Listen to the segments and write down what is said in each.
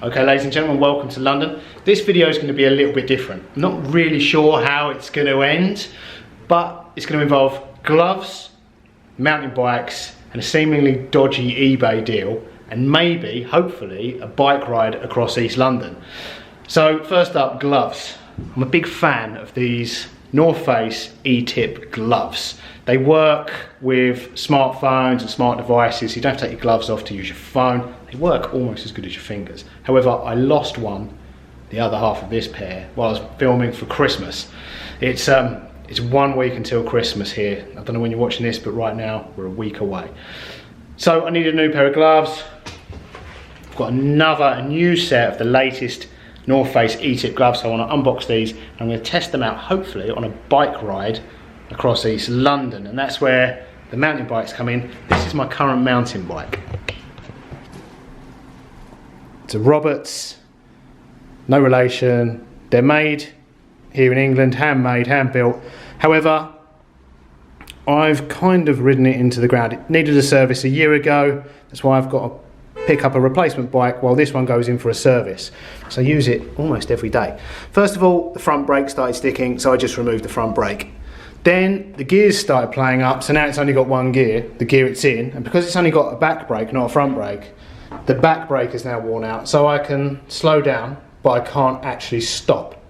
Okay, ladies and gentlemen, welcome to London. This video is going to be a little bit different. I'm not really sure how it's going to end, but it's going to involve gloves, mountain bikes, and a seemingly dodgy eBay deal, and maybe, hopefully, a bike ride across East London. So, first up, gloves. I'm a big fan of these North Face Etip gloves. They work with smartphones and smart devices. You don't have to take your gloves off to use your phone. They work almost as good as your fingers. However, I lost one, the other half of this pair, while I was filming for Christmas. It's 1 week until Christmas here. I don't know when you're watching this, but right now we're a week away. So I needed a new pair of gloves. I've got a new set of the latest North Face Etip gloves. So I want to unbox these. I'm going to test them out, hopefully, on a bike ride across East London, and that's where the mountain bikes come in. This is my current mountain bike. It's a Roberts, no relation. They're made here in England, handmade, hand built. However, I've kind of ridden it into the ground. It needed a service a year ago. That's why I've got to pick up a replacement bike while this one goes in for a service. So I use it almost every day. First of all, the front brake started sticking, so I just removed the front brake. Then the gears started playing up, so now it's only got one gear, the gear it's in, and because it's only got a back brake, not a front brake, the back brake is now worn out, so I can slow down, but I can't actually stop.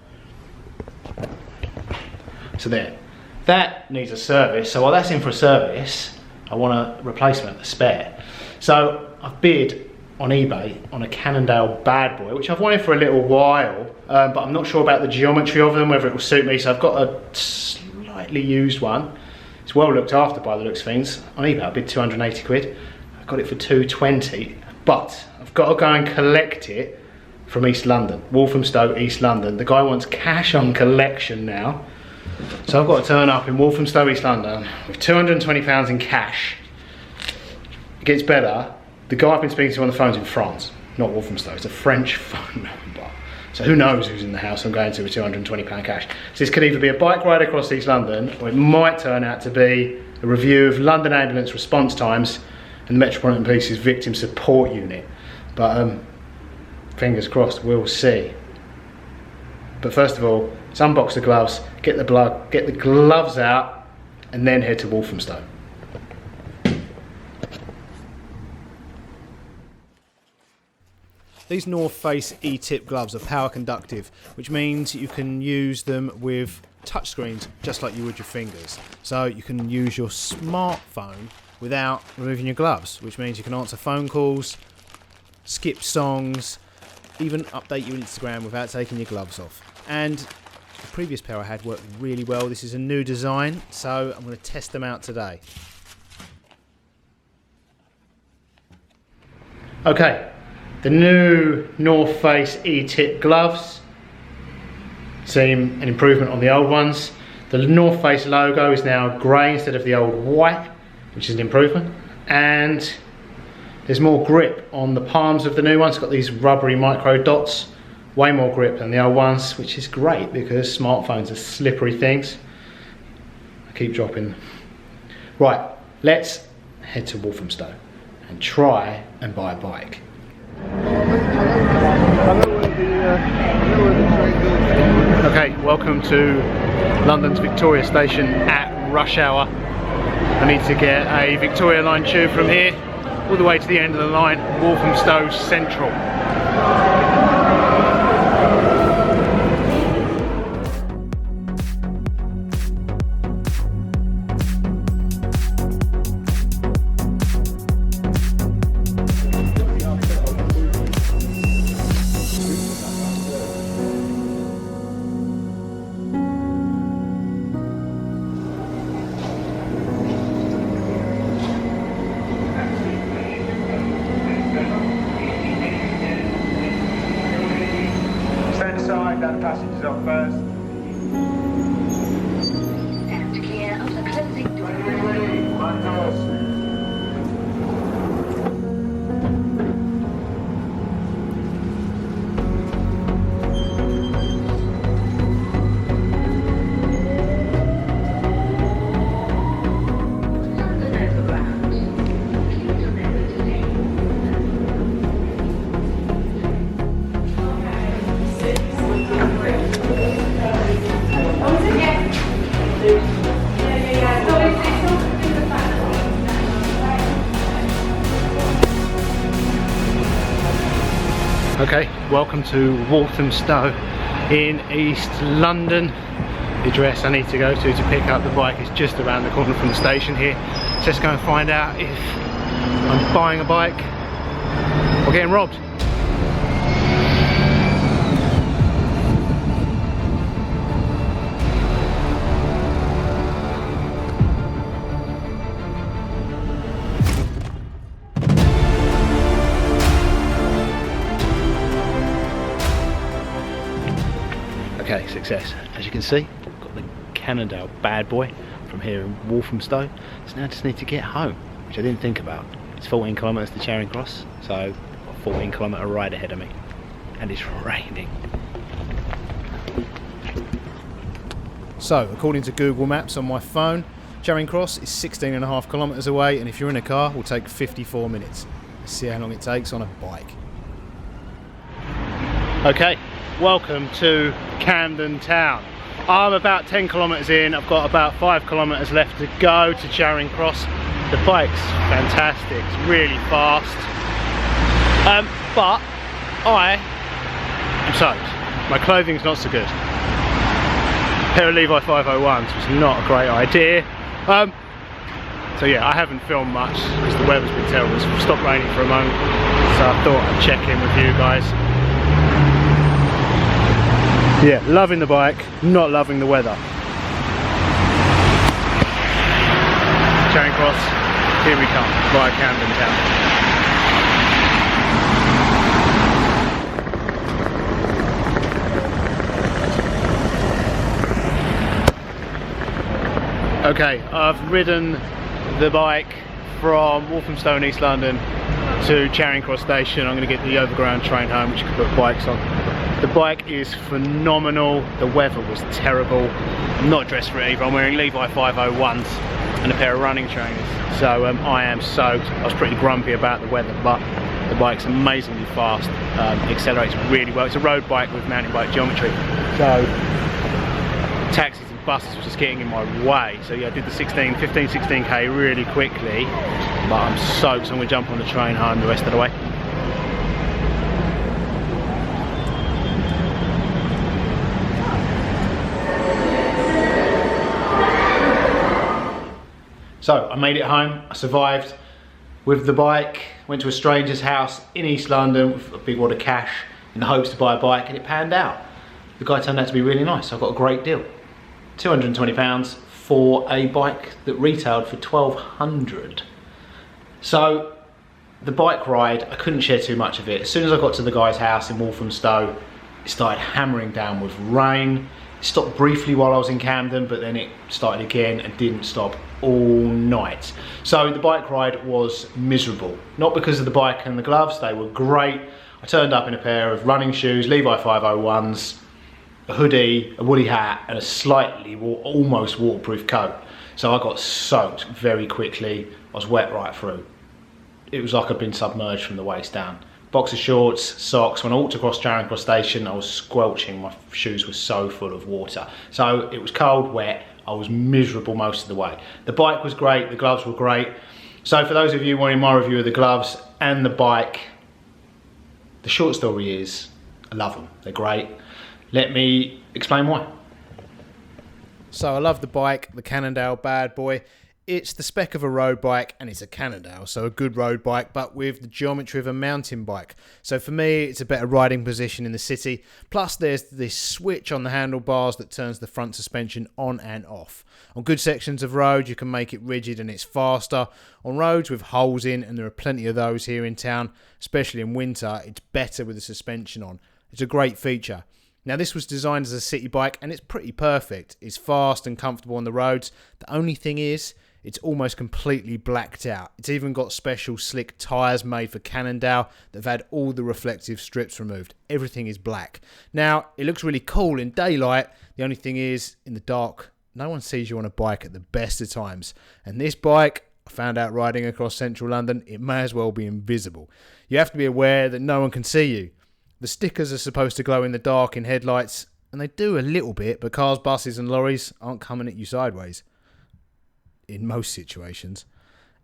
So there, that needs a service, so while that's in for a service, I want a replacement, a spare. So I've bid on eBay on a Cannondale Bad Boy, which I've wanted for a little while, but I'm not sure about the geometry of them, whether it will suit me, so I've got a slightly used one. It's well looked after by the looks of things. On eBay I bid 280 quid. I got it for 220, but I've got to go and collect it from East London, Walthamstow, East London. The guy wants cash on collection now, so I've got to turn up in Walthamstow, East London with £220 in cash. It gets better. The guy I've been speaking to on the phone's in France, not Walthamstow. It's a French phone number. So who knows who's in the house I'm going to with £220 cash. So this could either be a bike ride across East London, or it might turn out to be a review of London ambulance response times and the Metropolitan Police's victim support unit. But fingers crossed, we'll see. But first of all, let's unbox the gloves, get the gloves out, and then head to Walthamstow. These North Face Etip gloves are power conductive, which means you can use them with touchscreens just like you would your fingers. So you can use your smartphone without removing your gloves, which means you can answer phone calls, skip songs, even update your Instagram without taking your gloves off. And the previous pair I had worked really well. This is a new design, so I'm going to test them out today. Okay. The new North Face Etip gloves seem an improvement on the old ones. The North Face logo is now grey instead of the old white, which is an improvement. And there's more grip on the palms of the new ones. It's got these rubbery micro dots, way more grip than the old ones, which is great because smartphones are slippery things. I keep dropping them. Right, let's head to Walthamstow and try and buy a bike. Okay, welcome to London's Victoria Station at rush hour. I need to get a Victoria line tube from here all the way to the end of the line, Walthamstow Central. Let the passengers off first. And clear of the closing door. Right doors. Okay, welcome to Walthamstow in East London. The address I need to go to pick up the bike is just around the corner from the station here. So let's go and find out if I'm buying a bike or getting robbed. Okay, success. As you can see, I've got the Cannondale Bad Boy from here in Walthamstow. So now I just need to get home, which I didn't think about. It's 14 kilometres to Charing Cross, so I've got a 14 kilometre ride ahead of me. And it's raining. So, according to Google Maps on my phone, Charing Cross is 16.5 kilometres away, and if you're in a car, it will take 54 minutes. Let's see how long it takes on a bike. Okay. Welcome to Camden Town. I'm about 10 kilometres in, I've got about 5 kilometres left to go to Charing Cross. The bike's fantastic, it's really fast. But I'm soaked. My clothing's not so good. A pair of Levi 501s was not a great idea. So yeah, I haven't filmed much because the weather's been terrible. It's stopped raining for a moment. So I thought I'd check in with you guys. Yeah, loving the bike, not loving the weather. Charing Cross, here we come, via Camden Town. Okay, I've ridden the bike from Walthamstow in East London to Charing Cross station. I'm going to get the overground train home, which you can put bikes on. The bike is phenomenal. The weather was terrible. I'm not dressed for it either. I'm wearing Levi 501s and a pair of running trainers. So I am soaked. I was pretty grumpy about the weather, but the bike's amazingly fast. Accelerates really well. It's a road bike with mountain bike geometry. So taxis and buses were just getting in my way. So yeah, I did the 15-16k really quickly, but I'm soaked, so I'm going to jump on the train home the rest of the way. So I made it home, I survived with the bike, went to a stranger's house in East London with a big wad of cash in the hopes to buy a bike, and it panned out. The guy turned out to be really nice, so I got a great deal. £220 for a bike that retailed for £1,200. So the bike ride, I couldn't share too much of it. As soon as I got to the guy's house in Walthamstow, it started hammering down with rain. It stopped briefly while I was in Camden, but then it started again and didn't stop all night. So the bike ride was miserable. Not because of the bike and the gloves, they were great. I turned up in a pair of running shoes, Levi 501s, a hoodie, a woolly hat, and a slightly almost waterproof coat. So I got soaked very quickly. I was wet right through. It was like I'd been submerged from the waist down. Boxer shorts, socks. When I walked across Charing Cross station, I was squelching. My shoes were so full of water. So it was cold, wet. I was miserable most of the way. The bike was great, the gloves were great. So for those of you wanting my review of the gloves and the bike, the short story is, I love them, they're great. Let me explain why. So I love the bike, the Cannondale Bad Boy. It's the spec of a road bike, and it's a Cannondale, so a good road bike, but with the geometry of a mountain bike. So for me, it's a better riding position in the city. Plus, there's this switch on the handlebars that turns the front suspension on and off. On good sections of road, you can make it rigid and it's faster. On roads with holes in, and there are plenty of those here in town, especially in winter, it's better with the suspension on. It's a great feature. Now, this was designed as a city bike, and it's pretty perfect. It's fast and comfortable on the roads. The only thing is, it's almost completely blacked out. It's even got special slick tyres made for Cannondale that have had all the reflective strips removed. Everything is black. Now, it looks really cool in daylight. The only thing is, in the dark, no one sees you on a bike at the best of times. And this bike, I found out riding across central London, it may as well be invisible. You have to be aware that no one can see you. The stickers are supposed to glow in the dark in headlights, and they do a little bit, but cars, buses and lorries aren't coming at you sideways. In most situations.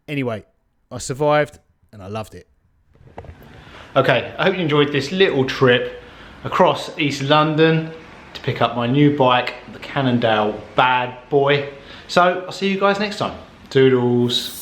Anyway, I survived and I loved it. Okay, I hope you enjoyed this little trip across East London to pick up my new bike, the Cannondale Bad Boy. So I'll see you guys next time. Toodles.